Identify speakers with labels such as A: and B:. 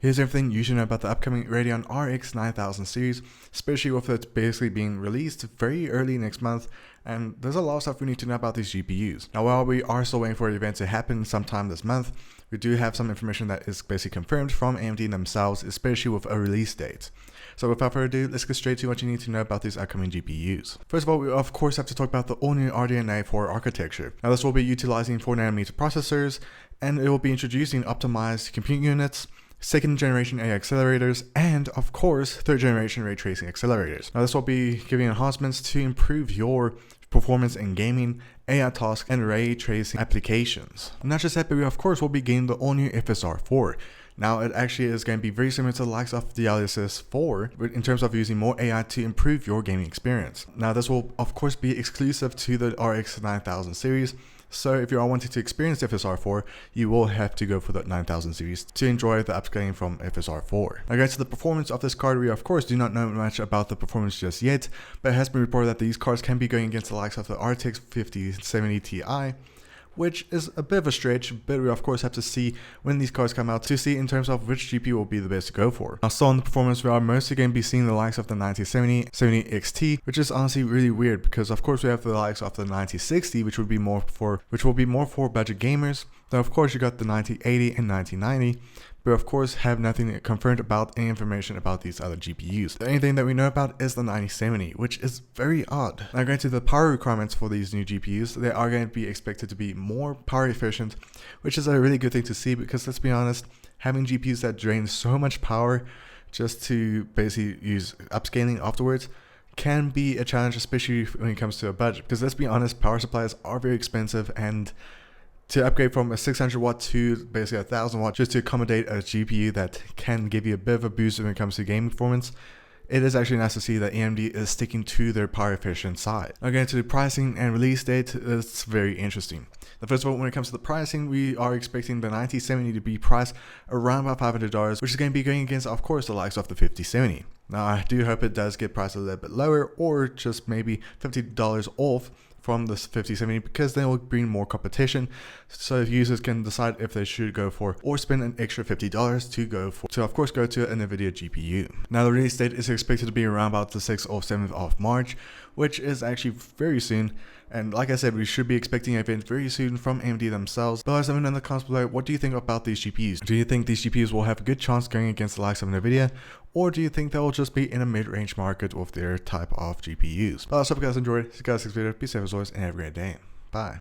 A: Here's everything you should know about the upcoming Radeon RX 9000 series, especially with it basically being released very early next month, and there's a lot of stuff we need to know about these GPUs. Now, while we are still waiting for the event to happen sometime this month, we do have some information that is basically confirmed from AMD themselves, especially with a release date. So without further ado, let's get straight to what you need to know about these upcoming GPUs. First of all, we of course have to talk about the all-new RDNA 4 architecture. Now, this will be utilizing 4nm processors, and it will be introducing optimized compute units, second generation AI accelerators, and of course third generation ray tracing accelerators. Now, this will be giving enhancements to improve your performance in gaming, AI tasks, and ray tracing applications. Not just that, but we of course will be getting the all new FSR4. Now, it actually is going to be very similar to the likes of the DLSS 4 in terms of using more AI to improve your gaming experience. Now, this will of course be exclusive to the RX 9000 series. So if you are wanting to experience FSR4, you will have to go for the 9000 series to enjoy the upscaling from FSR4. Now, guys, to the performance of this card, we of course do not know much about the performance just yet, but it has been reported that these cards can be going against the likes of the RTX 5070 Ti, which is a bit of a stretch, but we of course have to see when these cards come out to see in terms of which GPU will be the best to go for. Now, still on the performance, we are mostly going to be seeing the likes of the 9070 XT, which is honestly really weird because of course we have the likes of the 9060, which will be more for budget gamers. Then of course you got the 9080 and 9090. But of course have nothing confirmed about any information about these other GPUs. The only thing that we know about is the 9070, which is very odd. Now, going to the power requirements for these new GPUs, they are going to be expected to be more power efficient, which is a really good thing to see because let's be honest, having GPUs that drain so much power just to basically use upscaling afterwards can be a challenge, especially when it comes to a budget. Because let's be honest, power supplies are very expensive, and to upgrade from a 600 watt to basically 1000 watt just to accommodate a GPU that can give you a bit of a boost when it comes to gaming performance, it is actually nice to see that AMD is sticking to their power efficient side. Again, to the pricing and release date, it's very interesting. Now, first of all, when it comes to the pricing, we are expecting the 9070 to be priced around about $500, which is going to be going against, of course, the likes of the 5070. Now, I do hope it does get priced a little bit lower, or just maybe $50 off from this 5070, because then it will bring more competition, so users can decide if they should go for or spend an extra $50 to of course go to a NVIDIA GPU. Now, the release date is expected to be around about the 6th or 7th of March, which is actually very soon. And like I said, we should be expecting an event very soon from AMD themselves. But let me know in the comments below, what do you think about these GPUs? Do you think these GPUs will have a good chance going against the likes of NVIDIA? Or do you think they'll just be in a mid-range market with their type of GPUs? Well, I hope you guys enjoyed. See you guys next video. Be safe as always and have a great day. Bye.